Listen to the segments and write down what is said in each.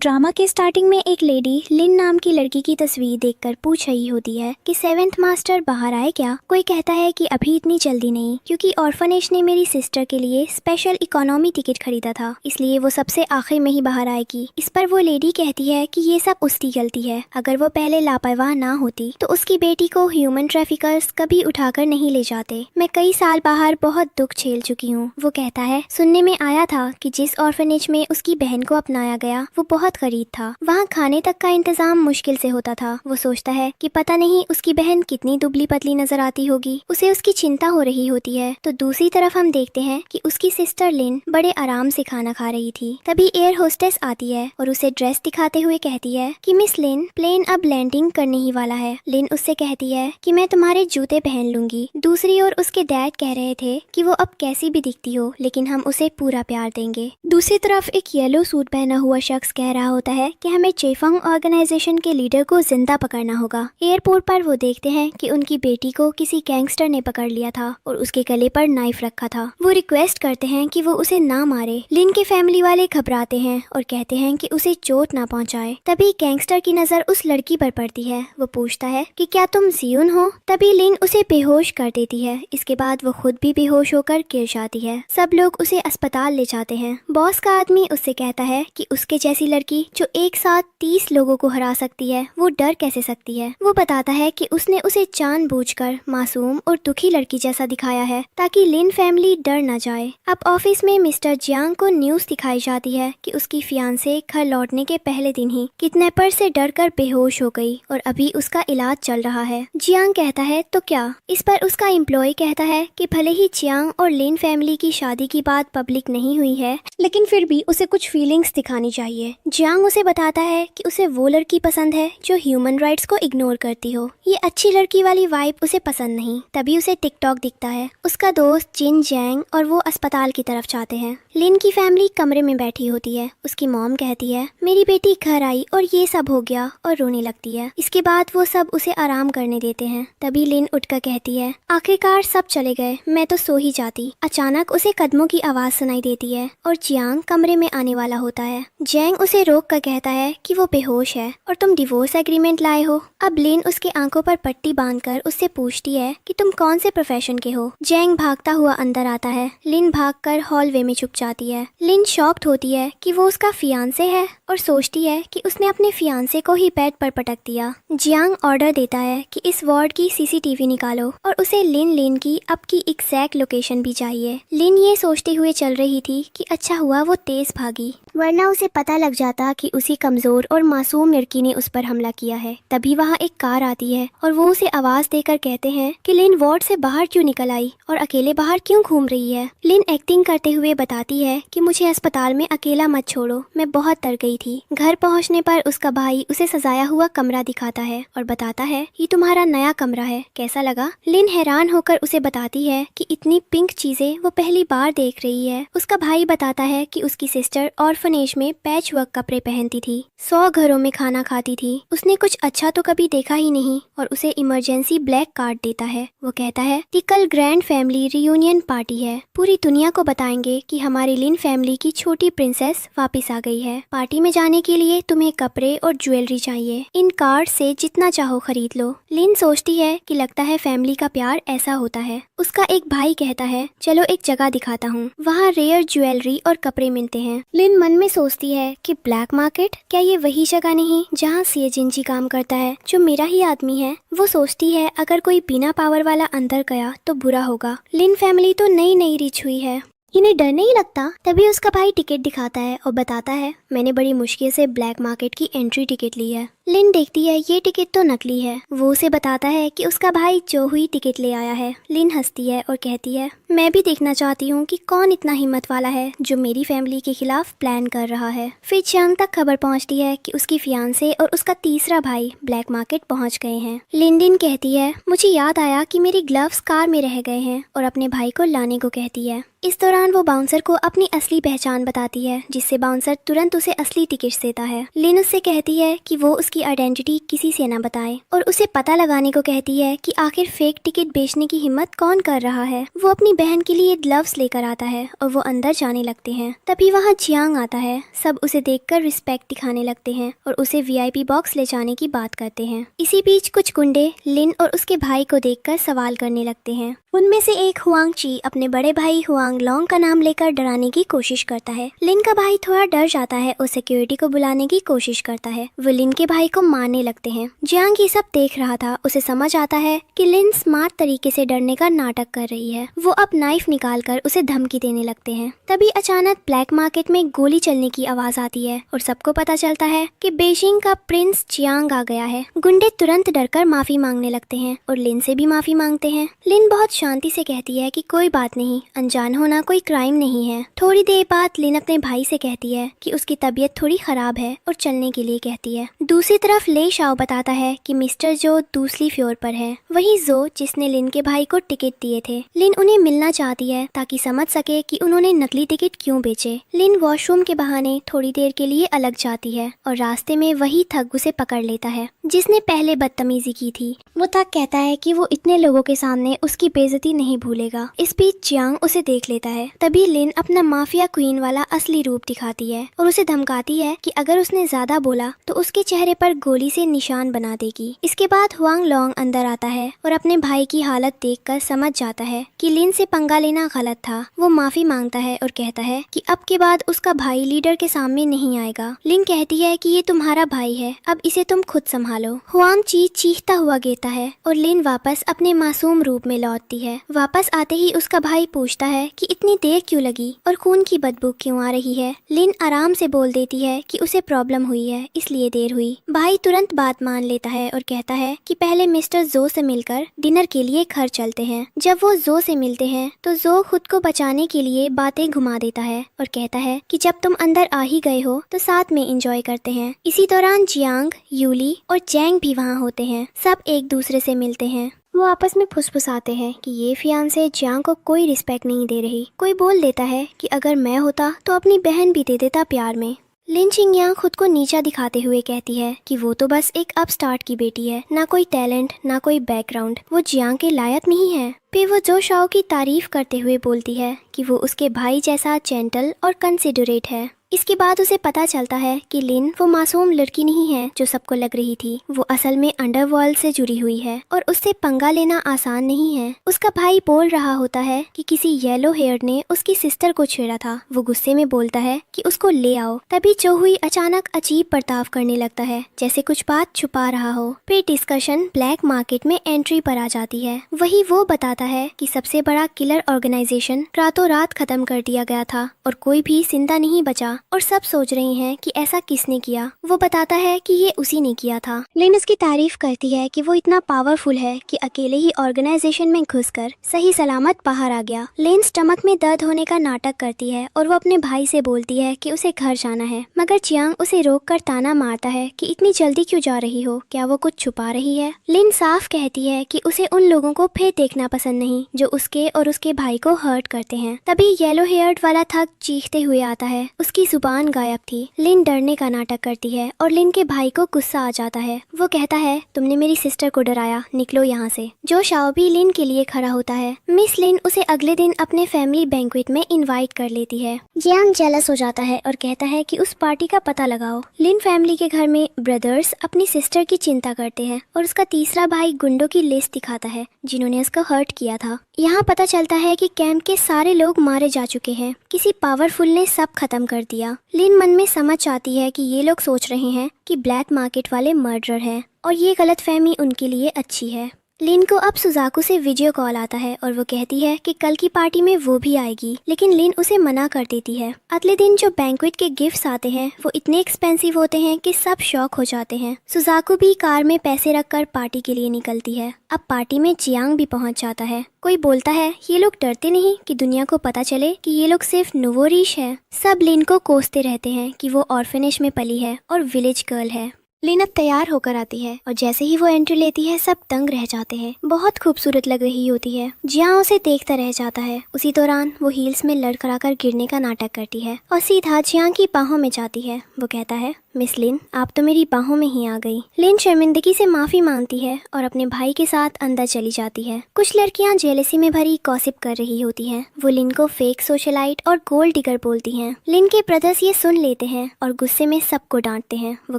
Drama के starting में एक लेडी लिन नाम की लड़की की तस्वीर देखकर पूछ रही होती है कि 7th मास्टर बाहर आए क्या। कोई कहता है कि अभी इतनी जल्दी नहीं, क्योंकि ऑर्फनेज ने मेरी सिस्टर के लिए स्पेशल इकोनॉमी टिकट खरीदा था, इसलिए वो सबसे आखिर में ही बाहर आएगी। इस पर वो लेडी कहती है कि ये सब उसकी गलती है, अगर वो पहले लापरवाह ना होती तो उसकी बेटी को ह्यूमन ट्रैफिकर्स कभी उठाकर नहीं ले जाते। मैं कई साल बाहर बहुत दुख झेल चुकी हूँ। वो कहता है, सुनने में आया था कि जिस ऑर्फनेज में उसकी बहन को अपनाया गया वो बहुत गरीब था, वहाँ खाने तक का इंतजाम मुश्किल से होता था। वो सोचता है कि पता नहीं उसकी बहन कितनी दुबली पतली नजर आती होगी, उसे उसकी चिंता हो रही होती है। तो दूसरी तरफ हम देखते हैं कि उसकी सिस्टर लिन बड़े आराम से खाना खा रही थी। तभी एयर होस्टेस आती है और उसे ड्रेस दिखाते हुए कहती है कि मिस लिन, प्लेन अब लैंडिंग करने ही वाला है। लिन उससे कहती है कि मैं तुम्हारे जूते पहन लूंगी। दूसरी ओर उसके डैड कह रहे थे कि वो अब कैसी भी दिखती हो लेकिन हम उसे पूरा प्यार देंगे। दूसरी तरफ एक येलो सूट पहना हुआ शख्स कह रहा होता है कि हमें चेफंग ऑर्गेनाइजेशन के लीडर को जिंदा पकड़ना होगा। एयरपोर्ट पर वो देखते हैं कि उनकी बेटी को किसी गैंगस्टर ने पकड़ लिया था और उसके गले पर नाइफ रखा था। वो रिक्वेस्ट करते हैं कि वो उसे ना मारे। लिन के फैमिली वाले घबराते हैं और कहते हैं कि उसे चोट ना पहुंचाए। तभी गैंगस्टर की नजर उस लड़की पर पड़ती है। वो पूछता है कि क्या तुम जियुन हो? तभी लिन उसे बेहोश कर देती है। इसके बाद वो खुद भी बेहोश होकर गिर जाती है। सब लोग उसे अस्पताल ले जाते हैं। बॉस का आदमी उससे कहता है कि उसके जैसी लड़की जो एक साथ 30 लोगों को हरा सकती है वो डर कैसे सकती है। वो बताता है कि उसने उसे जानबूझकर मासूम और दुखी लड़की जैसा दिखाया है ताकि लिन फैमिली डर न जाए। अब ऑफिस में मिस्टर जियांग को न्यूज दिखाई जाती है कि उसकी फियांसे घर लौटने के पहले दिन ही किडनैपर से डरकर बेहोश हो गई और अभी उसका इलाज चल रहा है। जियांग कहता है तो क्या? इस पर उसका एम्प्लॉय कहता है कि भले ही जियांग और लिन फैमिली की शादी की बात पब्लिक नहीं हुई है लेकिन फिर भी उसे कुछ फीलिंग्स दिखानी चाहिए। जियांग उसे बताता है कि उसे वो लड़की पसंद है जो ह्यूमन राइट्स को इग्नोर करती हो। ये अच्छी लड़की वाली वाइब उसे पसंद नहीं। तभी उसे टिकटॉक दिखता है। उसका दोस्त जिन जैंग और वो अस्पताल की तरफ जाते हैं। लिन की फैमिली कमरे में बैठी होती है। उसकी मॉम कहती है मेरी बेटी घर आई और ये सब हो गया, और रोने लगती है। इसके बाद वो सब उसे आराम करने देते हैं। तभी लिन उठकर कहती है आखिरकार सब चले गए, मैं तो सो ही जाती। अचानक उसे कदमों की आवाज सुनाई देती है और जियांग कमरे में आने वाला होता है। जैंग उसे रोक कर कहता है कि वो बेहोश है और तुम डिवोर्स एग्रीमेंट लाए हो। अब लिन उसके आंखों पर पट्टी बांधकर उससे पूछती है कि तुम कौन से प्रोफेशन के हो। जैंग भागता हुआ अंदर आता है। लिन भागकर हॉलवे में छुप जाती है। लिन शॉक्ड होती है कि वो उसका फियांसे है और सोचती है कि उसने अपने फियांसे को ही बेड पर पटक दिया। जियांग ऑर्डर देता है कि इस वार्ड की सीसीटीवी निकालो और उसे लिन की अब की एग्जैक्ट लोकेशन भी चाहिए। लिन ये सोचते हुए चल रही थी कि अच्छा हुआ वो तेज भागी, वरना उसे पता लग जाता कि उसी कमजोर और मासूम लड़की ने उस पर हमला किया है। तभी वहाँ एक कार आती है और वो उसे आवाज देकर कहते हैं कि लिन वार्ड से बाहर क्यों निकल आई और अकेले बाहर क्यों घूम रही है। लिन एक्टिंग करते हुए बताती है कि मुझे अस्पताल में अकेला मत छोड़ो, मैं बहुत डर गई थी। घर पहुँचने पर उसका भाई उसे सजाया हुआ कमरा दिखाता है और बताता है ये तुम्हारा नया कमरा है, कैसा लगा? लिन हैरान होकर उसे बताती है कि इतनी पिंक चीजें वो पहली बार देख रही है। उसका भाई बताता है कि उसकी सिस्टर ऑर्फनेज में पैच वर्क कपड़े पहनती थी, 100 घरों में खाना खाती थी, उसने कुछ अच्छा तो कभी देखा ही नहीं, और उसे इमरजेंसी ब्लैक कार्ड देता है। वो कहता है कि कल ग्रैंड फैमिली रियूनियन पार्टी है, पूरी दुनिया को बताएंगे कि हमारी लिन फैमिली की छोटी प्रिंसेस वापस आ गई है। पार्टी में जाने के लिए तुम्हें कपड़े और ज्वेलरी चाहिए, इन कार्ड से जितना चाहो खरीद लो। लिन सोचती है कि लगता है फैमिली का प्यार ऐसा होता है। उसका एक भाई कहता है चलो एक जगह दिखाता हूँ, वहाँ रेयर ज्वेलरी और कपड़े मिलते हैं। लिन मन में सोचती है कि ब्लैक मार्केट, क्या ये वही जगह नहीं जहाँ सिए जिंजी काम करता है, जो मेरा ही आदमी है? वो सोचती है अगर कोई बिना पावर वाला अंदर गया तो बुरा होगा। लिन फैमिली तो नई नई रिच हुई है, इन्हें डर नहीं लगता। तभी उसका भाई टिकट दिखाता है और बताता है मैंने बड़ी मुश्किल से ब्लैक मार्केट की एंट्री टिकट ली है। लिन देखती है ये टिकट तो नकली है। वो उसे बताता है कि उसका भाई जो हुई टिकट ले आया है। लिन हंसती है और कहती है मैं भी देखना चाहती हूँ कि कौन इतना हिम्मत वाला है जो मेरी फैमिली के खिलाफ प्लान कर रहा है। फिर जियांग तक खबर पहुँचती है कि उसकी फियांसे और उसका तीसरा भाई ब्लैक मार्केट पहुँच गए हैं। लिन कहती है मुझे याद आया कि मेरी ग्लव्स कार में रह गए हैं, और अपने भाई को लाने को कहती है। इस दौरान वो बाउंसर को अपनी असली पहचान बताती है, जिससे बाउंसर तुरंत उसे असली टिकट देता है। लिन उससे कहती है कि वो उसकी उसकी आइडेंटिटी किसी से न बताए और उसे पता लगाने को कहती है कि आखिर फेक टिकट बेचने की हिम्मत कौन कर रहा है। वो अपनी बहन के लिए ग्लव्स लेकर आता है और वो अंदर जाने लगते हैं। तभी वहाँ जियांग आता है। सब उसे देखकर रिस्पेक्ट दिखाने लगते हैं और उसे वीआईपी बॉक्स ले जाने की बात करते हैं। इसी बीच कुछ गुंडे लिन और उसके भाई को देखकर सवाल करने लगते हैं। उनमें से एक हुआंग ची अपने बड़े भाई हुआंग लोंग का नाम लेकर डराने की कोशिश करता है। लिन का भाई थोड़ा डर जाता है और सिक्योरिटी को बुलाने की कोशिश करता है। वो लिन के भाई को मारने लगते हैं। जियांग ये सब देख रहा था। उसे समझ आता है कि लिन स्मार्ट तरीके से डरने का नाटक कर रही है। वो अब नाइफ निकालकर उसे धमकी देने लगते हैं। तभी अचानक ब्लैक मार्केट में गोली चलने की आवाज आती है और सबको पता चलता है कि बीजिंग का प्रिंस जियांग आ गया है। गुंडे तुरंत डरकर माफी मांगने लगते हैं और लिन से भी माफी मांगते हैं। लिन बहुत शांति से कहती है कि कोई बात नहीं, अनजान होना कोई क्राइम नहीं है। थोड़ी देर बाद लिन अपने भाई से कहती है कि उसकी तबीयत थोड़ी खराब है और चलने के लिए कहती है। दूसरी तरफ ले शाओ बताता है कि मिस्टर जो दूसरी फ्लोर पर है, वही जो जिसने लिन के भाई को टिकट दिए थे। लिन उन्हें मिलना चाहती है ताकि समझ सके कि उन्होंने नकली टिकट क्यों बेचे। लिन वॉशरूम के बहाने थोड़ी देर के लिए अलग जाती है और रास्ते में वही थग उसे पकड़ लेता है जिसने पहले बदतमीजी की थी। वो थग कहता है कि वो इतने लोगों के सामने उसकी बेइज्जती नहीं भूलेगा। इस बीच जियांग उसे देख लेता है। तभी लिन अपना माफिया क्वीन वाला असली रूप दिखाती है और उसे धमकाती है कि अगर उसने ज्यादा बोला तो उसके चेहरे पर गोली से निशान बना देगी। इसके बाद हुआंग लोंग अंदर आता है और अपने भाई की हालत देखकर समझ जाता है कि लिन से पंगा लेना गलत था। वो माफी मांगता है और कहता है कि अब के बाद उसका भाई लीडर के सामने नहीं आएगा। लिन कहती है कि ये तुम्हारा भाई है, अब इसे तुम खुद संभालो। हुआंग ची चीखता हुआ गिरता है और लिन वापस अपने मासूम रूप में लौटती है। वापस आते ही उसका भाई पूछता है कि इतनी देर क्यों लगी और खून की बदबू क्यों आ रही है। लिन आराम से बोल देती है कि उसे प्रॉब्लम हुई है इसलिए देर हुई। भाई तुरंत बात मान लेता है और कहता है कि पहले मिस्टर जो से मिलकर डिनर के लिए घर चलते हैं। जब वो जो से मिलते हैं तो जो खुद को बचाने के लिए बातें घुमा देता है और कहता है कि जब तुम अंदर आ ही गए हो तो साथ में एंजॉय करते हैं। इसी दौरान जियांग, यूली और जैंग भी वहाँ होते हैं। सब एक दूसरे से मिलते हैं। वो आपस में फुसफुसाते हैं कि ये फियांसे जियांग को कोई रिस्पेक्ट नहीं दे रही। कोई बोल देता है कि अगर मैं होता तो अपनी बहन भी दे देता प्यार में। लिन चिंगयांग खुद को नीचा दिखाते हुए कहती है कि वो तो बस एक अपस्टार्ट की बेटी है, ना कोई टैलेंट ना कोई बैकग्राउंड, वो जियांग के लायक नहीं है। फिर वो जो शाओ की तारीफ करते हुए बोलती है कि वो उसके भाई जैसा जेंटल और कंसिडरेट है। इसके बाद उसे पता चलता है कि लिन वो मासूम लड़की नहीं है जो सबको लग रही थी। वो असल में अंडरवर्ल्ड से जुड़ी हुई है और उससे पंगा लेना आसान नहीं है। उसका भाई बोल रहा होता है कि किसी येलो हेयर ने उसकी सिस्टर को छेड़ा था। वो गुस्से में बोलता है कि उसको ले आओ। तभी चोहुई अचानक अजीब बर्ताव करने लगता है, जैसे कुछ बात छुपा रहा हो। फिर डिस्कशन ब्लैक मार्केट में एंट्री पर आ जाती है। वही वो बताता है कि सबसे बड़ा किलर ऑर्गेनाइजेशन रातों रात खत्म कर दिया गया था और कोई भी जिंदा नहीं बचा और सब सोच रहे हैं कि ऐसा किसने किया। वो बताता है कि ये उसी ने किया था। लिन उसकी तारीफ करती है कि वो इतना पावरफुल है कि अकेले ही ऑर्गेनाइजेशन में घुसकर सही सलामत बाहर आ गया। लिन स्टमक में दर्द होने का नाटक करती है और वो अपने भाई से बोलती है कि उसे घर जाना है, मगर जियांग उसे रोककर ताना मारता है कि इतनी जल्दी क्यों जा रही हो, क्या वो कुछ छुपा रही है। लिन साफ कहती है कि उसे उन लोगों को फिर देखना पसंद नहीं जो उसके और उसके भाई को हर्ट करते हैं। तभी येलो हेयर्ड वाला थग चीखते हुए आता है। उसकी जुबान गायब थी। लिन डरने का नाटक करती है और लिन के भाई को गुस्सा आ जाता है। वो कहता है तुमने मेरी सिस्टर को डराया, निकलो यहाँ से। जो शाओ भी लिन के लिए खड़ा होता है। मिस लिन उसे अगले दिन अपने फैमिली बैंक्वेट में इनवाइट कर लेती है। जियांग जेलस हो जाता है और कहता है कि उस पार्टी का पता लगाओ। लिन फैमिली के घर में ब्रदर्स अपनी सिस्टर की चिंता करते हैं और उसका तीसरा भाई गुंडों की लिस्ट दिखाता है जिन्होंने उसको हर्ट किया था। यहाँ पता चलता है कि कैंप के सारे लोग मारे जा चुके हैं। किसी पावरफुल ने सब खत्म कर दिया। लिन मन में समझ आती है कि ये लोग सोच रहे हैं कि ब्लैक मार्केट वाले मर्डरर हैं और ये गलतफहमी उनके लिए अच्छी है। लिन को अब सुजाकू से वीडियो कॉल आता है और वो कहती है कि कल की पार्टी में वो भी आएगी, लेकिन लिन उसे मना कर देती है। अगले दिन जो बैंक्वेट के गिफ्ट्स आते हैं वो इतने एक्सपेंसिव होते हैं कि सब शॉक हो जाते हैं। सुजाकू भी कार में पैसे रखकर पार्टी के लिए निकलती है। अब पार्टी में जियांग भी पहुंच जाता है। कोई बोलता है ये लोग डरते नहीं कि दुनिया को पता चले कि ये लोग सिर्फ नोवोरीश है। सब लिन को कोसते रहते हैं कि वो ऑर्फनेज में पली है और विलेज गर्ल है। लिन अब तैयार होकर आती है और जैसे ही वो एंट्री लेती है सब दंग रह जाते हैं। बहुत खूबसूरत लग रही होती है। जियांग उसे देखता रह जाता है। उसी दौरान वो हील्स में लड़खड़ाकर गिरने का नाटक करती है और सीधा जियांग की बाहों में जाती है। वो कहता है, मिस लिन, आप तो मेरी बाहों में ही आ गई। लिन शर्मिंदगी से माफी मांगती है और अपने भाई के साथ अंदर चली जाती है। कुछ लड़कियां जेलसी में भरी गॉसिप कर रही होती हैं। वो लिन को फेक सोशलाइट और गोल्ड डिगर बोलती हैं। लिन के ब्रदर्स ये सुन लेते हैं और गुस्से में सबको डांटते हैं। वो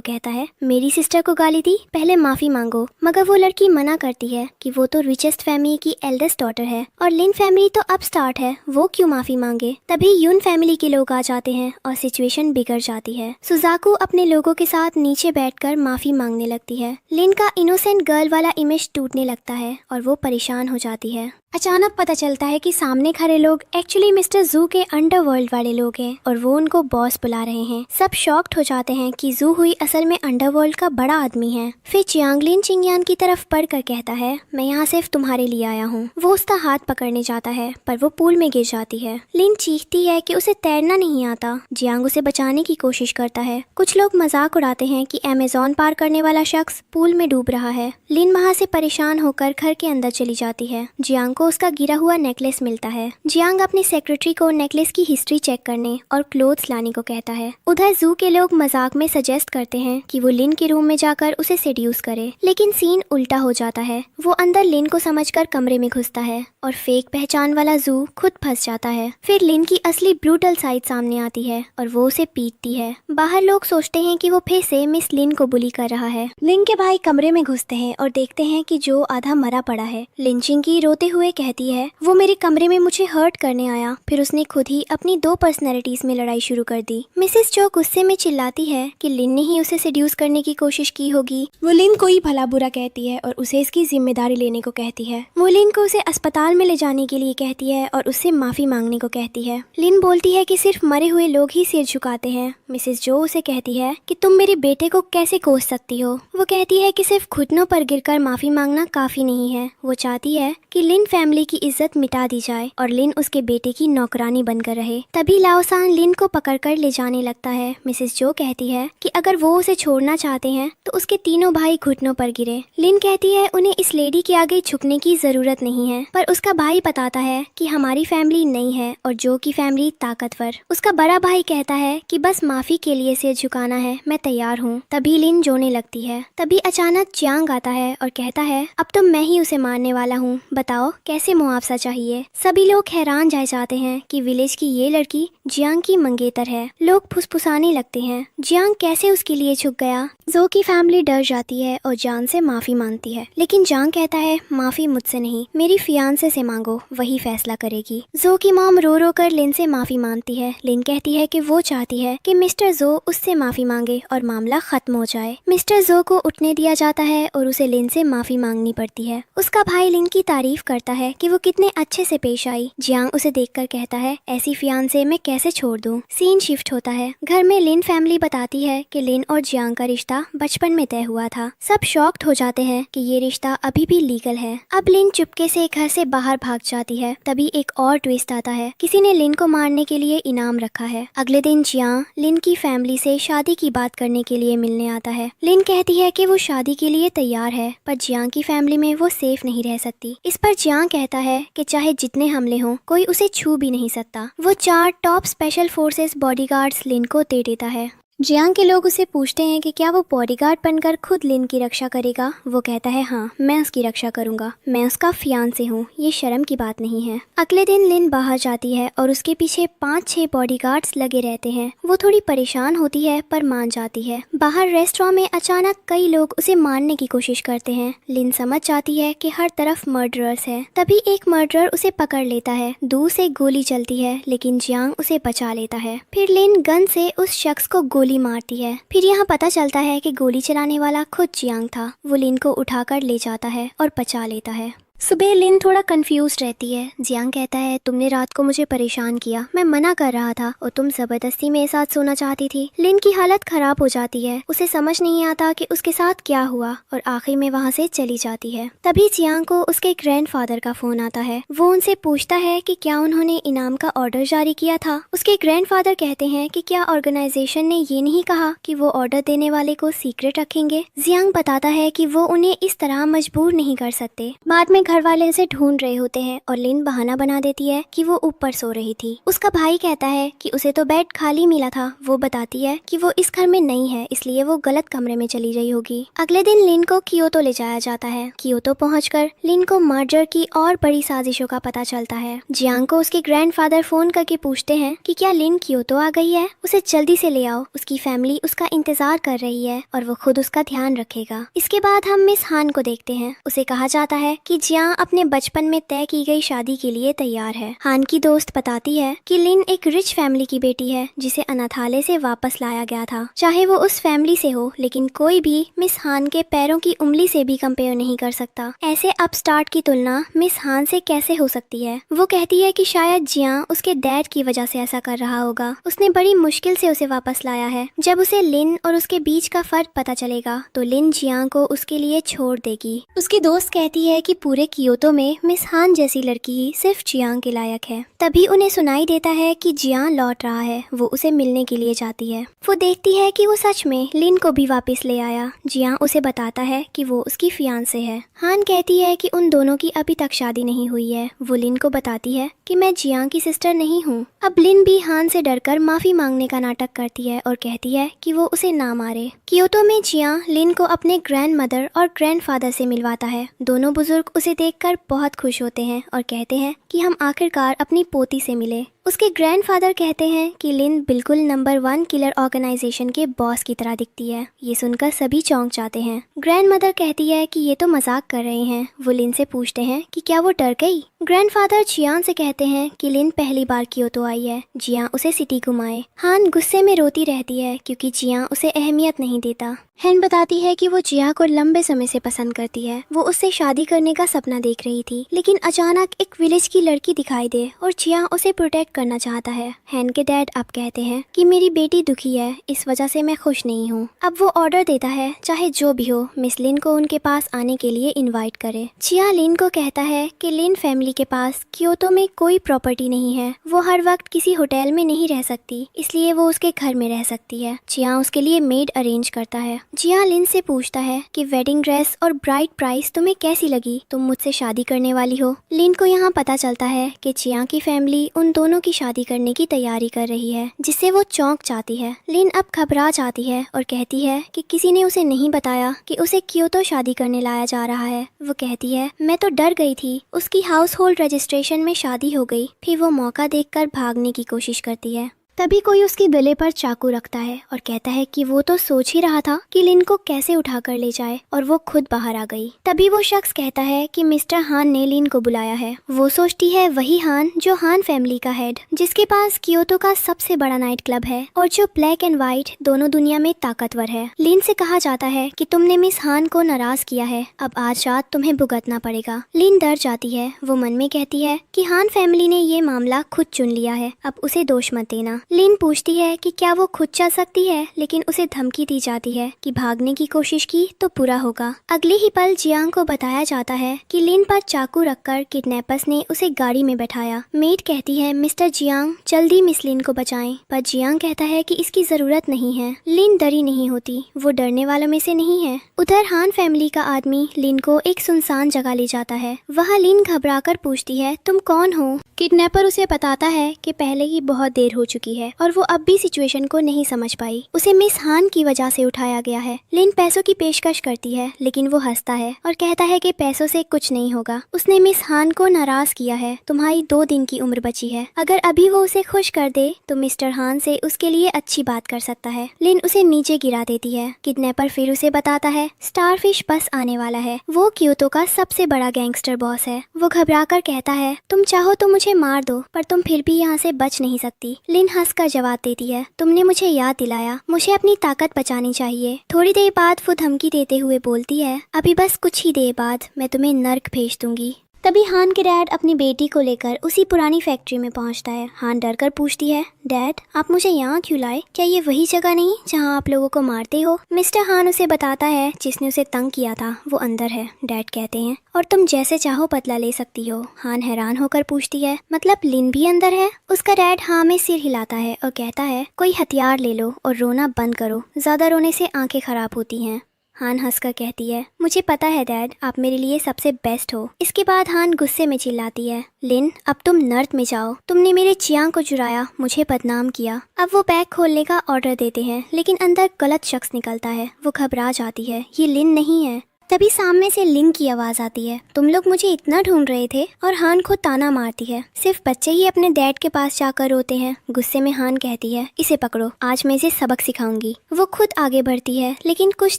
कहता है, मेरी सिस्टर को गाली दी, पहले माफी मांगो। मगर वो लड़की मना करती है कि वो तो रिचेस्ट फैमिली की एल्डेस्ट डॉटर है और लिन फैमिली तो अब स्टार्ट है, वो क्यों माफी मांगे। तभी यून फैमिली के लोग आ जाते हैं और सिचुएशन बिगड़ जाती है। सुजाकू अपने लोगों के साथ नीचे बैठकर माफी मांगने लगती है। लिन का इनोसेंट गर्ल वाला इमेज टूटने लगता है और वो परेशान हो जाती है। अचानक पता चलता है कि सामने खड़े लोग एक्चुअली मिस्टर जू के अंडरवर्ल्ड वाले लोग हैं और वो उनको बॉस बुला रहे हैं। सब शॉक्ड हो जाते हैं कि जू हुई असल में अंडरवर्ल्ड का बड़ा आदमी है। फिर चियांग लिन चिंगयान की तरफ पढ़कर कहता है, मैं यहाँ सिर्फ तुम्हारे लिए आया हूँ। वो उसका हाथ पकड़ने जाता है पर वो पूल में गिर जाती है। लिन चीखती है कि उसे तैरना नहीं आता। जियांग उसे बचाने की कोशिश करता है। कुछ लोग मजाक उड़ाते हैं कि अमेज़न पार करने वाला शख्स पूल में डूब रहा है। लिन वहाँ से परेशान होकर घर के अंदर चली जाती है। जियांग को उसका गिरा हुआ नेकलेस मिलता है। जियांग अपनी सेक्रेटरी को नेकलेस की हिस्ट्री चेक करने और क्लोथ्स लाने को कहता है। उधर जू के लोग मजाक में सजेस्ट करते हैं कि वो लिन के रूम में जाकर उसे सेड्यूस करे, लेकिन सीन उल्टा हो जाता है। वो अंदर लिन को समझकर कमरे में घुसता है और फेक पहचान वाला जू खुद फंस जाता है। फिर लिन की असली ब्रूटल साइड सामने आती है और वो उसे पीटती है। बाहर लोग सोचते हैं कि वो फिर से मिस लिन को बुली कर रहा है। लिन के भाई कमरे में घुसते हैं और देखते हैं कि जो आधा मरा पड़ा है। लिन चिंगी रोते हुए कहती है, वो मेरे कमरे में मुझे हर्ट करने आया। फिर उसने खुद ही अपनी 2 पर्सनैलिटीज में लड़ाई शुरू कर दी। मिसेस जो गुस्से में चिल्लाती है कि लिन ने ही उसे सेड्यूस करने की कोशिश की होगी। वो लिन को ही भला बुरा कहती है और उसे इसकी जिम्मेदारी लेने को कहती है। वो लिन को उसे अस्पताल में ले जाने के लिए कहती है और उससे माफी मांगने को कहती है। लिन बोलती है कि सिर्फ मरे हुए लोग ही सिर झुकाते हैं। मिसेस जो उसे कहती है कि तुम मेरे बेटे को कैसे कोस सकती हो। वो कहती है कि सिर्फ घुटनों पर गिरकर माफी मांगना काफी नहीं है। वो चाहती है कि लिन फैमिली की इज्जत मिटा दी जाए और लिन उसके बेटे की नौकरानी बनकर रहे। तभी लाओसान लिन को पकड़कर ले जाने लगता है। मिसेस जो कहती है कि अगर वो उसे छोड़ना चाहते हैं तो उसके तीनों भाई घुटनों पर गिरे। लिन कहती है उन्हें इस लेडी के आगे झुकने की जरूरत नहीं है, पर उसका भाई बताता है कि हमारी फैमिली नहीं है और जो की फैमिली ताकतवर। उसका बड़ा भाई कहता है कि बस माफी के लिए सिर झुकाना है, मैं तैयार हूँ। तभी लिन जोने लगती है। तभी अचानक जियांग आता है और कहता है, अब तो मैं ही उसे मारने वाला हूँ, बताओ कैसे मुआवजा चाहिए। सभी लोग हैरान रह जाते हैं कि विलेज की ये लड़की जियांग की मंगेतर है। लोग फुसफुसाने लगते हैं, जियांग कैसे उसके लिए झुक गया। जो की फैमिली डर जाती है और जान से माफी मांगती है, लेकिन जांग कहता है, माफी मुझसे नहीं, मेरी फियांसे से मांगो, वही फैसला करेगी। जो की मॉम रो रो कर लिन से माफी मांगती है। लिन कहती है कि वो चाहती है कि मिस्टर जो उससे माफी मांगे और मामला खत्म हो जाए। मिस्टर जो को उठने दिया जाता है और उसे लिन से माफी मांगनी पड़ती है। उसका भाई लिन की तारीफ करता है कि वो कितने अच्छे से पेश आई। जियांग उसे देखकर कहता है, ऐसी फियांसे मैं कैसे छोड़ दूं। सीन शिफ्ट होता है। घर में लिन फैमिली बताती है कि लिन और जियांग का रिश्ता बचपन में तय हुआ था। सब शॉक्ड हो जाते हैं कि ये रिश्ता अभी भी लीगल है। अब लिन चुपके से घर से बाहर भाग जाती है। तभी एक और ट्विस्ट आता है, किसी ने लिन को मारने के लिए इनाम रखा है। अगले दिन जियांग लिन की फैमिली से शादी की बात करने के लिए मिलने आता है। लिन कहती है कि वो शादी के लिए तैयार है, पर जियांग की फैमिली में वो सेफ नहीं रह सकती। इस पर जियांग कहता है कि चाहे जितने हमले हों, कोई उसे छू भी नहीं सकता। वो 4 टॉप स्पेशल फोर्सेस बॉडीगार्ड्स लिन को दे देता है। जियांग के लोग उसे पूछते हैं कि क्या वो बॉडीगार्ड बनकर खुद लिन की रक्षा करेगा। वो कहता है, हाँ, मैं उसकी रक्षा करूंगा, मैं उसका फियांसे हूँ, ये शर्म की बात नहीं है। अगले दिन लिन बाहर जाती है और उसके पीछे 5-6 बॉडीगार्ड्स लगे रहते हैं। वो थोड़ी परेशान होती है पर मान जाती है। बाहर रेस्टोरेंट में अचानक कई लोग उसे मारने की कोशिश करते हैं। लिन समझ जाती है कि हर तरफ मर्डरर्स है। तभी एक मर्डरर उसे पकड़ लेता है। दूर से गोली चलती है लेकिन जियांग उसे बचा लेता है। फिर लिन गन से उस शख्स को गोली मारती है। फिर यहाँ पता चलता है कि गोली चलाने वाला खुद जियांग था। वो लिन को उठाकर ले जाता है और बचा लेता है। सुबह लिन थोड़ा कंफ्यूज रहती है। जियांग कहता है तुमने रात को मुझे परेशान किया, मैं मना कर रहा था और तुम जबरदस्ती मेरे साथ सोना चाहती थी। लिन की हालत खराब हो जाती है, उसे समझ नहीं आता कि उसके साथ क्या हुआ और आखिर में वहाँ से चली जाती है। तभी जियांग को उसके ग्रैंडफादर का फोन आता है। वो उनसे पूछता है कि क्या उन्होंने इनाम का ऑर्डर जारी किया था। उसके ग्रैंडफादर कहते हैं कि क्या ऑर्गेनाइजेशन ने ये नहीं कहा कि वो ऑर्डर देने वाले को सीक्रेट रखेंगे। जियांग बताता है कि वो उन्हें इस तरह मजबूर नहीं कर सकते। बाद में घर वाले उसे ढूंढ रहे होते हैं और लिन बहाना बना देती है कि वो ऊपर सो रही थी। उसका भाई कहता है कि उसे तो बेड खाली मिला था। वो बताती है कि वो इस घर में नहीं है, इसलिए वो गलत कमरे में चली गई होगी। अगले दिन लिन को कियोतो ले जाया जाता है। कियोतो पहुंचकर लिन को मर्डर की और बड़ी साजिशों का पता चलता है। जियांग को उसके ग्रैंडफादर फोन करके पूछते हैं कि क्या लिन कियोतो आ गई है, उसे जल्दी से ले आओ, उसकी फैमिली उसका इंतजार कर रही है और वो खुद उसका ध्यान रखेगा। इसके बाद हम मिस हान को देखते हैं। उसे कहा जाता है कि जियांग अपने बचपन में तय की गई शादी के लिए तैयार है। हान की दोस्त बताती है कि लिन एक रिच फैमिली की बेटी है जिसे अनाथालय से वापस लाया गया था। चाहे वो उस फैमिली से हो, लेकिन कोई भी मिस हान के पैरों की उंगली से भी कंपेयर नहीं कर सकता। ऐसे अपस्टार्ट की तुलना मिस हान से कैसे हो सकती है। वो कहती है कि शायद जियांग उसके डैड की वजह से ऐसा कर रहा होगा। उसने बड़ी मुश्किल से उसे वापस लाया है। जब उसे लिन और उसके बीच का फर्क पता चलेगा तो लिन जियांग को उसके लिए छोड़ देगी। उसकी दोस्त कहती है कि पूरे कियोतो में मिस हान जैसी लड़की ही सिर्फ जियांग के लायक है। तभी उन्हें सुनाई देता है कि जियांग लौट रहा है। वो उसे मिलने के लिए जाती है। वो देखती है कि वो सच में लिन को भी वापस ले आया। जियांग उसे बताता है कि वो उसकी फियांसे है। हान कहती है कि उन दोनों की अभी तक शादी नहीं हुई है। वो लिन को बताती है कि मैं जियांग की सिस्टर नहीं हूँ। अब लिन भी हान से डरकर माफी मांगने का नाटक करती है और कहती है कि वो उसे ना मारे। कियोतो में जियांग लिन को अपने ग्रैंड मदर और ग्रैंडफादर से मिलवाता है। दोनों बुजुर्ग उसे देखकर बहुत खुश होते हैं और कहते हैं कि हम आखिरकार अपनी पोती से मिले। उसके ग्रैंडफादर कहते हैं कि लिन बिल्कुल नंबर 1 किलर ऑर्गेनाइजेशन के बॉस की तरह दिखती है। ये सुनकर सभी चौंक जाते हैं। ग्रैंड मदर कहती है कि ये तो मजाक कर रहे हैं। वो लिन से पूछते हैं कि क्या वो डर गई। ग्रैंडफादर जियांग से कहते हैं कि लिन पहली बार कियोतो आई है, जियांग उसे सिटी घुमाए। हान गुस्से में रोती रहती है क्योंकि जियांग उसे अहमियत नहीं देता। हैन बताती है कि वो जियांग को लंबे समय से पसंद करती है। वो उससे शादी करने का सपना देख रही थी, लेकिन अचानक एक विलेज की लड़की दिखाई दे और जियांग उसे प्रोटेक्ट करना चाहता है। हैन के डैड अब कहते हैं कि मेरी बेटी दुखी है, इस वजह से मैं खुश नहीं हूँ। अब वो ऑर्डर देता है चाहे जो भी हो मिस लिन को उनके पास आने के लिए इनवाइट करे। जियांग लिन को कहता है कि लिन फैमिली के पास कियोतो में कोई प्रॉपर्टी नहीं है। वो हर वक्त किसी होटल में नहीं रह सकती, इसलिए वो उसके घर में रह सकती है। जियांग उसके लिए मेड अरेंज करता है। जियांग लिन से पूछता है कि वेडिंग ड्रेस और ब्राइड प्राइस तुम्हें कैसी लगी, तुम मुझसे शादी करने वाली हो। लिन को यहाँ पता चलता है कि जियांग की फैमिली उन दोनों की शादी करने की तैयारी कर रही है, जिससे वो चौंक जाती है। लिन अब घबरा जाती है और कहती है कि किसी ने उसे नहीं बताया कि उसे कियोतो शादी करने लाया जा रहा है। वो कहती है मैं तो डर गई थी। उसकी हाउस होल्ड रजिस्ट्रेशन में शादी हो गई। फिर वो मौका देखकर भागने की कोशिश करती है। तभी कोई उसके गले पर चाकू रखता है और कहता है कि वो तो सोच ही रहा था कि लिन को कैसे उठा कर ले जाए और वो खुद बाहर आ गई। तभी वो शख्स कहता है कि मिस्टर हान ने लिन को बुलाया है। वो सोचती है वही हान जो हान फैमिली का हेड, जिसके पास कियोतो का सबसे बड़ा नाइट क्लब है और जो ब्लैक एंड व्हाइट दोनों दुनिया में ताकतवर है। लिन से कहा जाता है कि तुमने मिस हान को नाराज किया है, अब आज रात तुम्हें भुगतना पड़ेगा। लिन डर जाती है। वो मन में कहती है कि हान फैमिली ने ये मामला खुद चुन लिया है, अब उसे दोष मत देना। लिन पूछती है कि क्या वो खुद चल सकती है, लेकिन उसे धमकी दी जाती है कि भागने की कोशिश की तो बुरा होगा। अगले ही पल जियांग को बताया जाता है कि लिन पर चाकू रखकर किडनैपर्स ने उसे गाड़ी में बैठाया। मेड कहती है मिस्टर जियांग जल्दी मिस लिन को बचाएं, पर जियांग कहता है कि इसकी जरूरत नहीं है। लिन डरी नहीं होती, वो डरने वालों में से नहीं है। उधर हान फैमिली का आदमी लिन को एक सुनसान जगह ले जाता है। वहाँ लिन घबराकर पूछती है तुम कौन हो। किडनैपर उसे बताता है कि पहले ही बहुत देर हो चुकी है और वो अब भी सिचुएशन को नहीं समझ पाई। उसे मिस हान की वजह से उठाया गया है। लिन पैसों की पेशकश करती है, लेकिन वो हंसता है और कहता है कि पैसों से कुछ नहीं होगा। उसने मिस हान को नाराज किया है, तुम्हारी 2 दिन की उम्र बची है। अगर अभी वो उसे खुश कर दे तो मिस्टर हान से उसके लिए अच्छी बात कर सकता है। लिन उसे नीचे गिरा देती है। किडनैपर फिर उसे बताता है स्टारफिश बस आने वाला है। वो कियोतो का सबसे बड़ा गैंगस्टर बॉस है। वो घबरा कर कहता है तुम चाहो तो मुझे मार दो, पर तुम फिर भी यहाँ से बच नहीं सकती। लिन हंसकर जवाब देती है तुमने मुझे याद दिलाया, मुझे अपनी ताकत बचानी चाहिए। थोड़ी देर बाद वो धमकी देते हुए बोलती है अभी बस कुछ ही देर बाद मैं तुम्हें नर्क भेज दूंगी। तभी हान के डैड अपनी बेटी को लेकर उसी पुरानी फैक्ट्री में पहुंचता है। हान डर कर पूछती है, डैड आप मुझे यहाँ क्यों लाए? क्या ये वही जगह नहीं जहाँ आप लोगों को मारते हो? मिस्टर हान उसे बताता है जिसने उसे तंग किया था वो अंदर है। डैड कहते हैं, और तुम जैसे चाहो बदला ले सकती हो। हान हैरान होकर पूछती है, मतलब लिन भी अंदर है? उसका डैड हाँ में सिर हिलाता है और कहता है, कोई हथियार ले लो और रोना बंद करो, ज्यादा रोने से आंखें खराब होती हैं। हान हंसकर कहती है, मुझे पता है डैड, आप मेरे लिए सबसे बेस्ट हो। इसके बाद हान गुस्से में चिल्लाती है, लिन अब तुम नर्क में जाओ, तुमने मेरे चियांग को चुराया, मुझे बदनाम किया। अब वो बैग खोलने का ऑर्डर देते हैं लेकिन अंदर गलत शख्स निकलता है। वो घबरा जाती है, ये लिन नहीं है। तभी सामने से लिंग की आवाज आती है, तुम लोग मुझे इतना ढूंढ रहे थे? और हान को ताना मारती है, सिर्फ बच्चे ही अपने डैड के पास जाकर रोते हैं। गुस्से में हान कहती है, इसे पकड़ो, आज मैं इसे सबक सिखाऊंगी। वो खुद आगे बढ़ती है लेकिन कुछ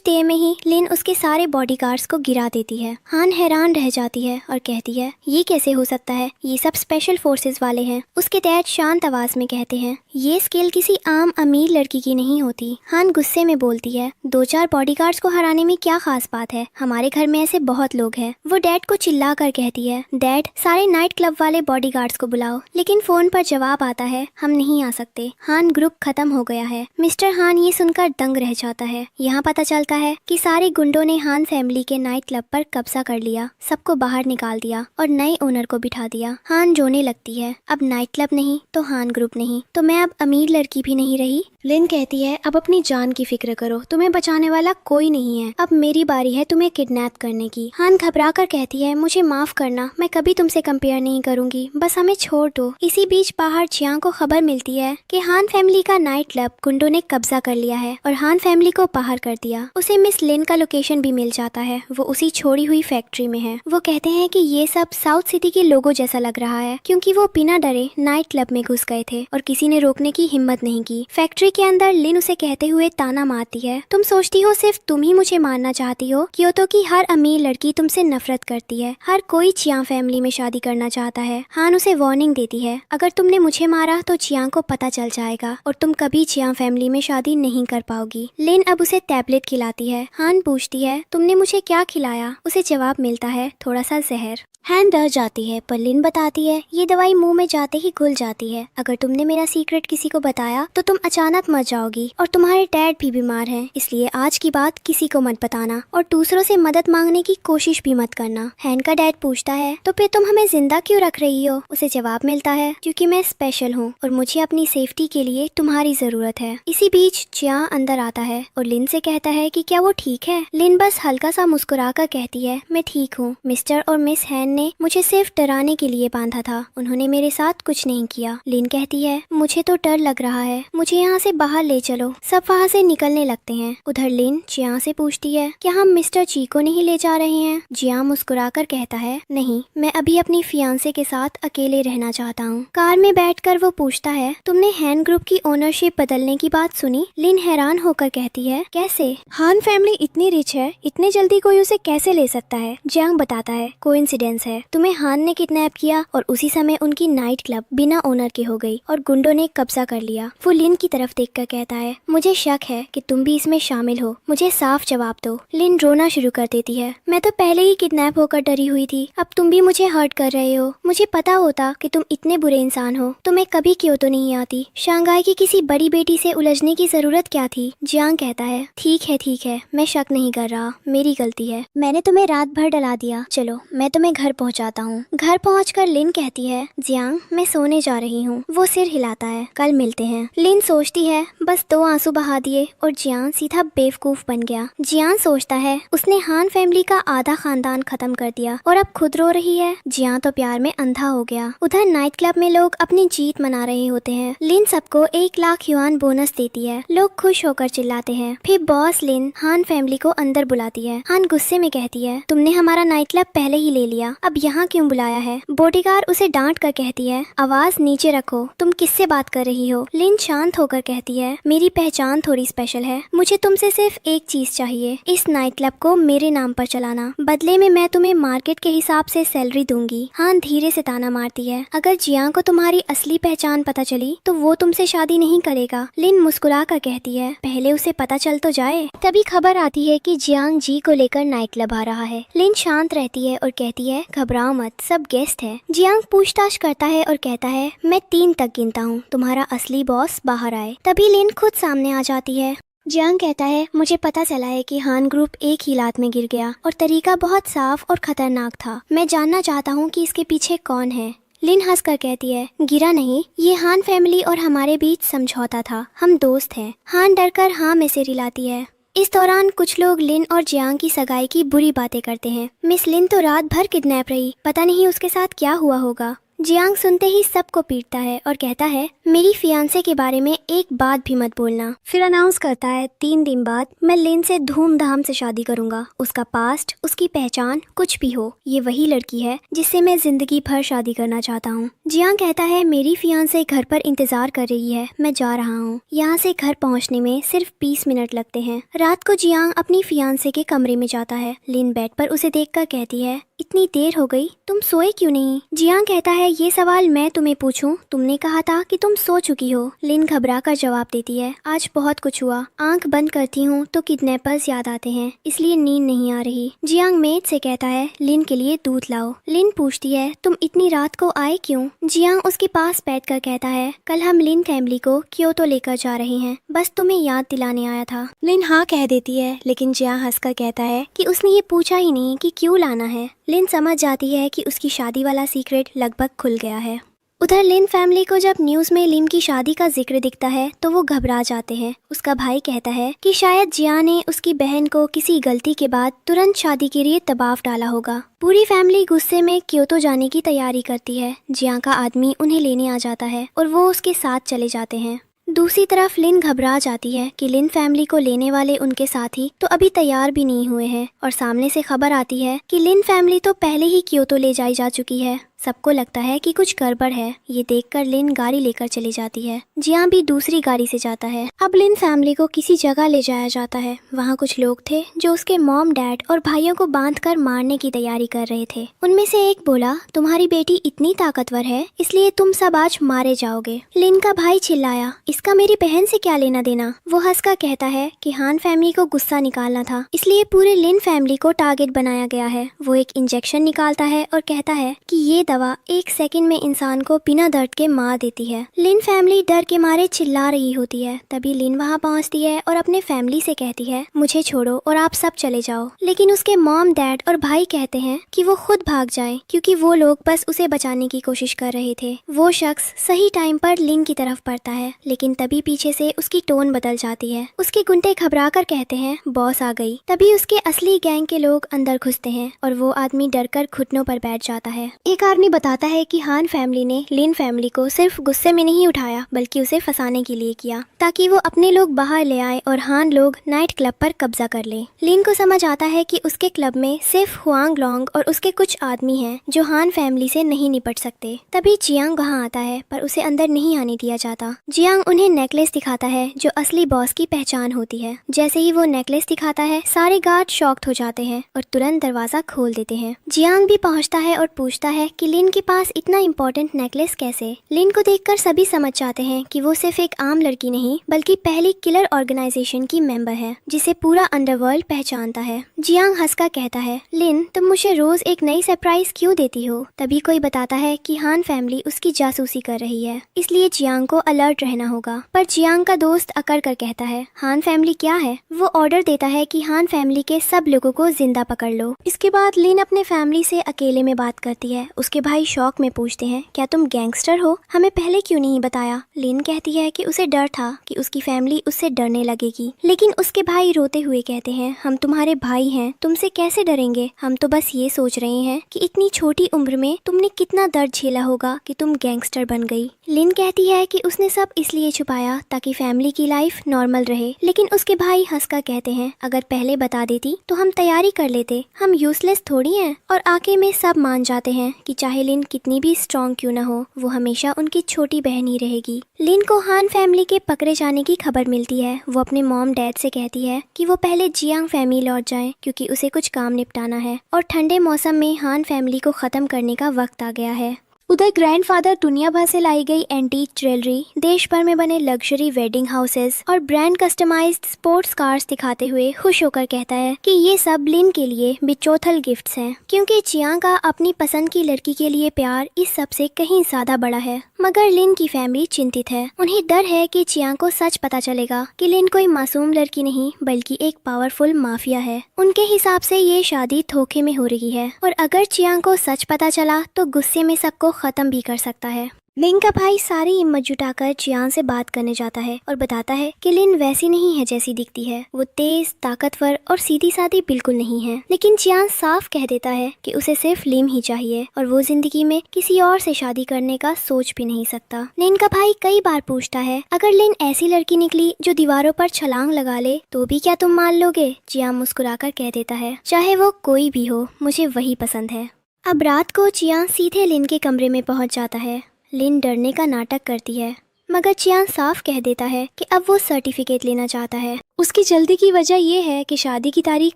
देर में ही लिन उसके सारे बॉडीगार्ड्स को गिरा देती है। हान हैरान रह जाती है और कहती है, ये कैसे हो सकता है? ये सब स्पेशल फोर्सेस वाले हैं। उसके डैड शांत आवाज में कहते हैं, ये स्किल किसी आम अमीर लड़की की नहीं होती। हान गुस्से में बोलती है, 2-4 बॉडीगार्ड्स को हराने में क्या खास बात है? हमारे घर में ऐसे बहुत लोग हैं। वो डैड को चिल्ला कर कहती है, डैड सारे नाइट क्लब वाले बॉडीगार्ड्स को बुलाओ। लेकिन फोन पर जवाब आता है, हम नहीं आ सकते, हान ग्रुप खत्म हो गया है। मिस्टर हान ये सुनकर दंग रह जाता है। यहाँ पता चलता है कि सारे गुंडों ने हान फैमिली के नाइट क्लब पर कब्जा कर लिया, सबको बाहर निकाल दिया और नए ओनर को बिठा दिया। हान रोने लगती है, अब नाइट क्लब नहीं तो हान ग्रुप नहीं तो मैं अब अमीर लड़की भी नहीं रही। लिन कहती है, अब अपनी जान की फिक्र करो, तुम्हें बचाने वाला कोई नहीं है, अब मेरी बारी है तुम्हें किडनैप करने की। हान घबरा कर कहती है, मुझे माफ करना, मैं कभी तुमसे कंपेयर नहीं करूंगी, बस हमें छोड़ दो। इसी बीच बाहर जियांग को खबर मिलती है कि हान फैमिली का नाइट क्लब गुंडों ने कब्जा कर लिया है और हान फैमिली को बाहर कर दिया। उसे मिस लिन का लोकेशन भी मिल जाता है, वो उसी छोड़ी हुई फैक्ट्री में है। वो कहते हैं कि ये सब साउथ सिटी के लोगों जैसा लग रहा है क्योंकि वो बिना डरे नाइट क्लब में घुस गए थे और किसी ने रोकने की हिम्मत नहीं की। फैक्ट्री के अंदर लिन उसे कहते हुए ताना मारती है, तुम सोचती हो सिर्फ तुम ही मुझे मारना चाहती हो? क्योंकि की हर अमीर लड़की तुमसे नफरत करती है, हर कोई चियांग फैमिली में शादी करना चाहता है। हान उसे वार्निंग देती है, अगर तुमने मुझे मारा तो चियांग को पता चल जाएगा और तुम कभी चियांग फैमिली में शादी नहीं कर पाओगी। लिन अब उसे टैबलेट खिलाती है। हान पूछती है, तुमने मुझे क्या खिलाया? उसे जवाब मिलता है, थोड़ा सा जहर। हान डर जाती है पर लिन बताती है, ये दवाई मुंह में जाते ही घुल जाती है, अगर तुमने मेरा सीक्रेट किसी को बताया तो तुम अचानक मर जाओगी और तुम्हारे डैड भी बीमार हैं, इसलिए आज की बात किसी को मत बताना और दूसरों से मदद मांगने की कोशिश भी मत करना। हैन का डैड पूछता है, तो फिर तुम हमें जिंदा क्यों रख रही हो? उसे जवाब मिलता है, क्योंकि मैं स्पेशल हूँ और मुझे अपनी सेफ्टी के लिए तुम्हारी जरूरत है। इसी बीच जियांग अंदर आता है और लिन से कहता है कि क्या वो ठीक है? लिन बस हल्का सा मुस्कुरा कर कहती है, मैं ठीक हूँ। मिस्टर और मिस हैन ने मुझे सिर्फ डराने के लिए बांधा था, उन्होंने मेरे साथ कुछ नहीं किया। लिन कहती है, मुझे तो डर लग रहा है, मुझे यहाँ से बाहर ले चलो। सब वहाँ से निकलने लगते हैं। उधर लिन जियांग से पूछती है, क्या हम मिस्टर ची को नहीं ले जा रहे हैं? जियांग मुस्कुराकर कहता है, नहीं, मैं अभी अपनी फियांसे के साथ अकेले रहना चाहता हूँ। कार में बैठकर वो पूछता है, तुमने हैन ग्रुप की ओनरशिप बदलने की बात सुनी? लिन हैरान होकर कहती है, कैसे? हान फैमिली इतनी रिच है, इतने जल्दी कोई उसे कैसे ले सकता है? जियांग बताता है, कोइंसिडेंस है, तुम्हें हान ने किडनैप किया और उसी समय उनकी नाइट क्लब बिना ओनर के हो गई और गुंडों ने कब्जा कर लिया। वो लिन की तरफ देखकर कहता है, मुझे शक है कि तुम भी इसमें शामिल हो, मुझे साफ जवाब दो। लिन रोना शुरू कर देती है, मैं तो पहले ही किडनैप होकर डरी हुई थी, अब तुम भी मुझे हर्ट कर रहे हो। मुझे पता होता कि तुम इतने बुरे इंसान हो तो मैं कभी क्यों नहीं आती। शंघाई की किसी बड़ी बेटी से उलझने की जरूरत क्या थी? जियांग कहता है, ठीक है, मैं शक नहीं कर रहा, मेरी गलती है, मैंने तुम्हें रात भर डरा दिया, चलो मैं तुम्हें घर पहुँचाता हूँ। घर पहुँचकर लिन कहती है, जियांग मैं सोने जा रही हूँ। वो सिर हिलाता है, कल मिलते हैं। लिन सोचती है, बस 2 आंसू बहा दिए और जियांग सीधा बेवकूफ बन गया। जियांग सोचता है, उसने हान फैमिली का आधा खानदान खत्म कर दिया और अब खुद रो रही है। जियांग तो प्यार में अंधा हो गया। उधर नाइट क्लब में लोग अपनी जीत मना रहे होते हैं। लिन सबको 1 लाख युआन बोनस देती है। लोग खुश होकर चिल्लाते हैं। फिर बॉस लिन हान फैमिली को अंदर बुलाती है। हान गुस्से में कहती है, तुमने हमारा नाइट क्लब पहले ही ले लिया, अब यहाँ क्यों बुलाया है? बॉडीगार्ड उसे डांट कर कहती है, आवाज नीचे रखो, तुम किससे बात कर रही हो? लिन शांत होकर कहती है, मेरी पहचान थोड़ी स्पेशल है, मुझे तुमसे सिर्फ एक चीज चाहिए, इस नाइट क्लब को मेरे नाम पर चलाना, बदले में मैं तुम्हें मार्केट के हिसाब से सैलरी दूंगी। हान धीरे से ताना मारती है, अगर जियांग को तुम्हारी असली पहचान पता चली तो वो तुमसे शादी नहीं करेगा। लिन मुस्कुरा कर कहती है, पहले उसे पता चल तो जाए। तभी खबर आती है कि जियांग जी को लेकर नाइट क्लब आ रहा है। लिन शांत रहती है और कहती है, घबराओ मत, सब गेस्ट है। जियांग पूछताछ करता है और कहता है मैं 3 तक गिनता हूँ, तुम्हारा असली बॉस बाहर आए। तभी लिन खुद सामने आ जाती है। जियांग कहता है मुझे पता चला है कि हान ग्रुप एक ही लात में गिर गया और तरीका बहुत साफ और खतरनाक था। मैं जानना चाहता हूँ कि इसके पीछे कौन है। लिन हंसकर कहती है गिरा नहीं, ये हान फैमिली और हमारे बीच समझौता था, हम दोस्त हैं। हान डरकर हाँ में सिर हिलाती है। इस दौरान कुछ लोग लिन और जियांग की सगाई की बुरी बातें करते हैं। मिस लिन तो रात भर किडनैप रही, पता नहीं उसके साथ क्या हुआ होगा। जियांग सुनते ही सबको पीटता है और कहता है मेरी फियांसे के बारे में एक बात भी मत बोलना। फिर अनाउंस करता है 3 दिन बाद मैं लिन से धूमधाम से शादी करूंगा। उसका पास्ट, उसकी पहचान कुछ भी हो, ये वही लड़की है जिससे मैं जिंदगी भर शादी करना चाहता हूँ। जियांग कहता है मेरी फियांसे घर पर इंतजार कर रही है, मैं जा रहा हूँ। यहाँ से घर पहुँचने में सिर्फ 20 मिनट लगते हैं। रात को जियांग अपनी फियांसे के कमरे में जाता है। लिन बेड पर उसे देखकर कहती है इतनी देर हो गई, तुम सोए क्यों नहीं? जियांग कहता है ये सवाल मैं तुम्हें पूछूं? तुमने कहा था कि तुम सो चुकी हो। लिन घबरा कर जवाब देती है आज बहुत कुछ हुआ, आंख बंद करती हूँ तो किडनैपर्स याद आते हैं, इसलिए नींद नहीं आ रही। जियांग मेड से कहता है लिन के लिए दूध लाओ। लिन पूछती है तुम इतनी रात को आए क्यों? जियांग उसके पास बैठकर कहता है कल हम लिन फैमिली को क्योतो लेकर जा रहे हैं, बस तुम्हें याद दिलाने आया था। लिन हाँ कह देती है, लेकिन जियांग हंसकर कहता है कि उसने ये पूछा ही नहीं कि क्यों लाना है। लिन समझ जाती है कि उसकी शादी वाला सीक्रेट लगभग खुल गया है। उधर लिन फैमिली को जब न्यूज में लिन की शादी का जिक्र दिखता है तो वो घबरा जाते हैं। उसका भाई कहता है कि शायद जिया ने उसकी बहन को किसी गलती के बाद तुरंत शादी के लिए दबाव डाला होगा। पूरी फैमिली गुस्से में क्योतो जाने की तैयारी करती है। जिया का आदमी उन्हें लेने आ जाता है और वो उसके साथ चले जाते हैं। दूसरी तरफ लिन घबरा जाती है कि लिन फैमिली को लेने वाले उनके साथी तो अभी तैयार भी नहीं हुए हैं और सामने से खबर आती है कि लिन फैमिली तो पहले ही क्योतो ले जाई जा चुकी है। सबको लगता है कि कुछ गड़बड़ है। ये देखकर लिन गाड़ी लेकर चली जाती है। जिया भी दूसरी गाड़ी से जाता है। अब लिन फैमिली को किसी जगह ले जाया जाता है। वहाँ कुछ लोग थे जो उसके मॉम, डैड और भाइयों को बांधकर मारने की तैयारी कर रहे थे। उनमें से एक बोला तुम्हारी बेटी इतनी ताकतवर है इसलिए तुम सब आज मारे जाओगे। लिन का भाई चिल्लाया इसका मेरी बहन से क्या लेना देना। वो हंसकर कहता है कि हान फैमिली को गुस्सा निकालना था, इसलिए पूरे लिन फैमिली को टारगेट बनाया गया है। वो एक इंजेक्शन निकालता है और कहता है कि ये दवा 1 सेकंड में इंसान को बिना दर्द के मार देती है। लिन फैमिली डर के मारे चिल्ला रही होती है। तभी लिन वहाँ पहुँचती है और अपने फैमिली से कहती है मुझे छोड़ो और आप सब चले जाओ। लेकिन उसके मॉम, डैड और भाई कहते हैं कि वो खुद भाग जाए क्योंकि वो लोग बस उसे बचाने की कोशिश कर रहे थे। वो शख्स सही टाइम पर लिन की तरफ पड़ता है, लेकिन तभी पीछे से उसकी टोन बदल जाती है। उसके गुंडे घबरा कर कहते हैं बॉस आ गई। तभी उसके असली गैंग के लोग अंदर घुसते हैं और वो आदमी डरकर घुटनों पर बैठ जाता है। एक आदमी बताता है कि हान फैमिली ने लिन फैमिली को सिर्फ गुस्से में नहीं उठाया बल्कि उसे फंसाने के लिए किया ताकि वो अपने लोग बाहर ले आए और हान लोग नाइट क्लब पर कब्जा कर ले। लिन को समझ आता है कि उसके क्लब में सिर्फ हुआंग लॉन्ग और उसके कुछ आदमी हैं जो हान फैमिली से नहीं निपट सकते। तभी जियांग वहाँ आता है पर उसे अंदर नहीं आने दिया जाता। जियांग उन्हें नेकलेस दिखाता है जो असली बॉस की पहचान होती है। जैसे ही वो नेकलेस दिखाता है सारे गार्ड शॉक्ड हो जाते हैं और तुरंत दरवाजा खोल देते हैं। जियांग भी पहुँचता है और पूछता है कि लिन के पास इतना इम्पोर्टेंट नेकलेस कैसे। लिन को देखकर सभी समझ जाते हैं कि वो सिर्फ एक आम लड़की नहीं बल्कि पहली किलर ऑर्गेनाइजेशन की मेंबर है जिसे पूरा अंडरवर्ल्ड पहचानता है। जियांग हंसकर कहता है लिन तुम मुझे रोज एक नई सरप्राइज क्यों देती हो। तभी कोई बताता है कि हान फैमिली उसकी जासूसी कर रही है, इसलिए जियांग को अलर्ट रहना होगा। पर जियांग का दोस्त अकड़ कर कहता है हान फैमिली क्या है। वो ऑर्डर देता है कि हान फैमिली के सब लोगों को जिंदा पकड़ लो। इसके बाद लिन अपने फैमिली से अकेले में बात करती है। उसके भाई शौक में पूछते हैं क्या तुम गैंगस्टर हो, हमें पहले क्यों नहीं बताया। लिन कहती है कि उसे डर था कि उसकी फैमिली उससे डरने लगेगी, लेकिन उसके भाई रोते हुए कहते हैं हम तुम्हारे भाई हैं, तुमसे कैसे डरेंगे। हम तो बस ये सोच रहे हैं कि इतनी छोटी उम्र में तुमने कितना दर्द झेला होगा कि तुम गैंगस्टर बन गई। लिन कहती है कि उसने सब इसलिए छुपाया ताकि फैमिली की लाइफ नॉर्मल रहे, लेकिन उसके भाई हंसकर कहते हैं अगर पहले बता देती तो हम तैयारी कर लेते, हम यूजलेस थोड़ी हैं। और आखिर में सब मान जाते हैं कि चाहे लिन कितनी भी स्ट्रॉन्ग क्यों न हो वो हमेशा उनकी छोटी बहन ही रहेगी। लिन को हान फैमिली के पकड़े जाने की खबर मिलती है। वो अपने मॉम, डैड से कहती है कि वो पहले जियांग फैमिली लौट जाएं क्योंकि उसे कुछ काम निपटाना है और ठंडे मौसम में हान फैमिली को खत्म करने का वक्त आ गया है। उधर ग्रैंडफादर दुनिया भर से लाई गई एंटीक ज्वेलरी, देश भर में बने लग्जरी वेडिंग हाउसेस और ब्रांड कस्टमाइज्ड स्पोर्ट्स कार्स दिखाते हुए खुश होकर कहता है कि ये सब लिन के लिए बेचौथल गिफ्ट्स हैं, क्योंकि चियांग का अपनी पसंद की लड़की के लिए प्यार इस सब से कहीं ज्यादा बड़ा है। मगर लिन की फैमिली चिंतित है। उन्हें डर है कि चियांग को सच पता चलेगा कि लिन कोई मासूम लड़की नहीं बल्कि एक पावरफुल माफिया है। उनके हिसाब से ये शादी धोखे में हो रही है और अगर चियांग को सच पता चला तो गुस्से में सबको खत्म भी कर सकता है। लिन का भाई सारी हिम्मत जुटाकर चियांग से बात करने जाता है और बताता है कि लिन वैसी नहीं है जैसी दिखती है। वो तेज, ताकतवर और सीधी सादी बिल्कुल नहीं है। लेकिन चियांग साफ कह देता है कि उसे सिर्फ लिन ही चाहिए और वो जिंदगी में किसी और से शादी करने का सोच भी नहीं सकता। लिन का भाई कई बार पूछता है, अगर लिन ऐसी लड़की निकली जो दीवारों पर छलांग लगा ले तो भी क्या तुम मान लोगे? चियांग मुस्कुराकर कह देता है, चाहे वो कोई भी हो, मुझे वही पसंद है। अब रात को चियांग सीधे लिन के कमरे में पहुंच जाता है। लिन डरने का नाटक करती है, मगर चियांग साफ कह देता है कि अब वो सर्टिफिकेट लेना चाहता है। उसकी जल्दी की वजह यह है कि शादी की तारीख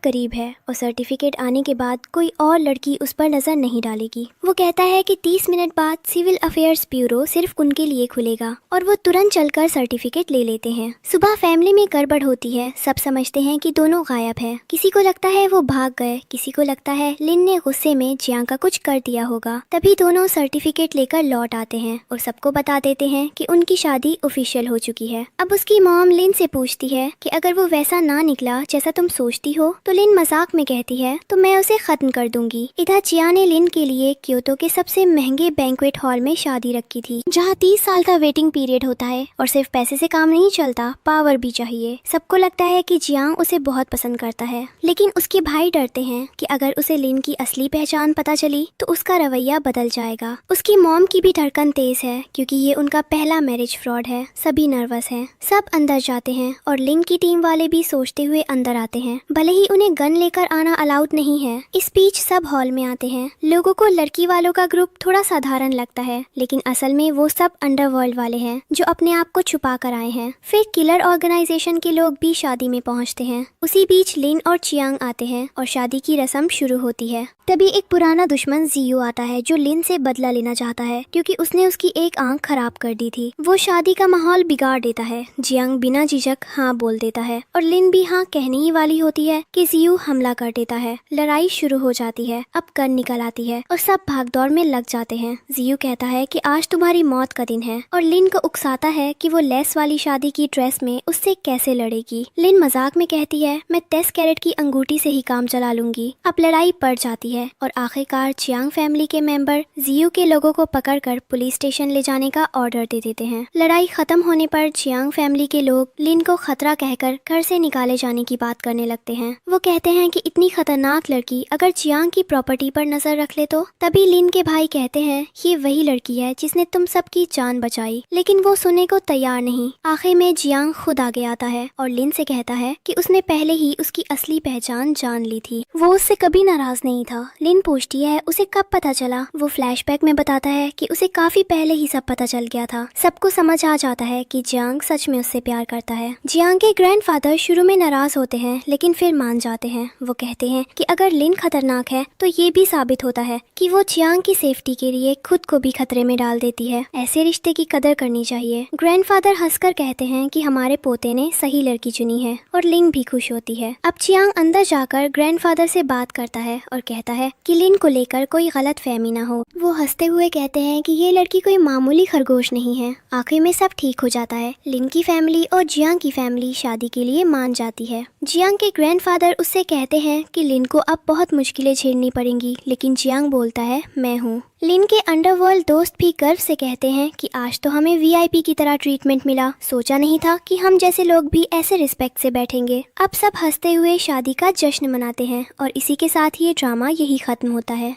करीब है और सर्टिफिकेट आने के बाद कोई और लड़की उस पर नजर नहीं डालेगी। वो कहता है कि 30 मिनट बाद सिविल अफेयर्स ब्यूरो सिर्फ उनके लिए खुलेगा और वो तुरंत चलकर सर्टिफिकेट ले लेते हैं। सुबह फैमिली में गड़बड़ होती है। सब समझते हैं कि दोनों गायब हैं। किसी को लगता है वो भाग गए, किसी को लगता है लिन ने गुस्से में चियांग का कुछ कर दिया होगा। तभी दोनों सर्टिफिकेट लेकर लौट आते हैं और सबको बता देते हैं कि उनकी शादी ऑफिशियल हो चुकी है। अब उसकी मॉम लिन से पूछती है कि अगर वो वैसा ना निकला जैसा तुम सोचती हो तो लिन मजाक में कहती है तो मैं उसे खत्म कर दूंगी। इधर चियांग ने लिन के लिए क्योतो के सबसे महंगे बैंक्वेट हॉल में शादी रखी थी, जहाँ 30 साल का वेटिंग पीरियड होता है और सिर्फ पैसे से काम नहीं चलता, पावर भी चाहिए। सबको लगता है कि चियांग उसे बहुत पसंद करता है, लेकिन उसके भाई डरते हैं कि अगर उसे लिन की असली पहचान पता चली तो उसका रवैया बदल जाएगा। उसकी मॉम की भी धड़कन तेज है क्योंकि ये उनका पहला मैरिज फ्रॉड है। सभी नर्वस हैं। सब अंदर जाते हैं और लिन की टीम वाले भी सोचते हुए अंदर आते हैं, भले ही उन्हें गन लेकर आना अलाउड नहीं है। इस बीच सब हॉल में आते हैं। लोगों को लड़की वालों का ग्रुप थोड़ा साधारण लगता है, लेकिन असल में वो सब अंडरवर्ल्ड वाले हैं जो अपने आप को छुपा कर आए हैं। फिर किलर ऑर्गेनाइजेशन के लोग भी शादी में पहुंचते हैं। उसी बीच लिन और चियांग आते हैं और शादी की रस्म शुरू होती है। तभी एक पुराना दुश्मन जियो आता है जो लिन से बदला लेना चाहता है क्योंकि उसने उसकी एक आंख खराब कर दी थी। वो शादी का माहौल बिगाड़ देता है। जियांग बिना झिझक हाँ बोल देता है और लिन भी हाँ कहने ही वाली होती है कि जियो हमला कर देता है। लड़ाई शुरू हो जाती है। अब गन निकल आती है और सब भागदौड़ में लग जाते हैं। जियो कहता है कि आज तुम्हारी मौत का दिन है और लिन को उकसाता है कि वो लेस वाली शादी की ड्रेस में उससे कैसे लड़ेगी। लिन मजाक में कहती है, मैं 10 कैरेट की अंगूठी से ही काम चला लूंगी। अब लड़ाई बढ़ जाती है और आखिरकार चियांग फैमिली के मेंबर जियो के लोगों को पकड़कर पुलिस स्टेशन ले जाने का ऑर्डर दे देते हैं। लड़ाई खत्म होने पर चियांग फैमिली के लोग लिन को खतरा कहकर घर से निकाले जाने की बात करने लगते हैं। वो कहते हैं कि इतनी खतरनाक लड़की अगर चियांग की प्रॉपर्टी पर नजर रख ले तो। तभी लिन के भाई कहते हैं, ये वही लड़की है जिसने तुम सबकी जान बचाई, लेकिन वो सुनने को तैयार नहीं। आखिर में जियांग खुद आगे आता है और लिन से कहता है कि उसने पहले ही उसकी असली पहचान जान ली थी। वो उससे कभी नाराज नहीं था। लिन पूछती है उसे कब पता चला। वो फ्लैशबैक में बताता है कि उसे काफी पहले ही सब पता चल गया था। सबको समझ आ जाता है कि जियांग सच में उससे प्यार करता है। जियांग के ग्रैंडफादर शुरू में नाराज होते हैं लेकिन फिर मान जाते हैं। वो कहते हैं कि अगर लिन खतरनाक है तो ये भी साबित होता है कि वो जियांग की सेफ्टी के लिए खुद को भी खतरे में डाल देती है। ऐसे रिश्ते की कदर करनी चाहिए। ग्रैंडफादर हंसकर कहते हैं कि हमारे पोते ने सही लड़की चुनी है और लिन भी खुश होती है। अब जियांग अंदर जाकर ग्रैंडफादर से बात करता है और कहता है कि लिन को लेकर कोई गलत फहमी ना हो। वो हंसते हुए कहते हैं कि ये लड़की कोई मामूली खरगोश नहीं है। आखिर में सब ठीक हो जाता है। लिन की फैमिली और जियांग की फैमिली शादी के लिए मान जाती है। जियांग के ग्रैंडफादर उससे कहते हैं कि लिन को अब बहुत मुश्किलें झेलनी पड़ेंगी, लेकिन जियांग बोलता है मैं हूँ। लिन के अंडरवर्ल्ड दोस्त भी गर्व से कहते हैं कि आज तो हमें वीआईपी की तरह ट्रीटमेंट मिला। सोचा नहीं था कि हम जैसे लोग भी ऐसे रिस्पेक्ट से बैठेंगे। अब सब हंसते हुए शादी का जश्न मनाते हैं और इसी के साथ ये ड्रामा यही खत्म होता है।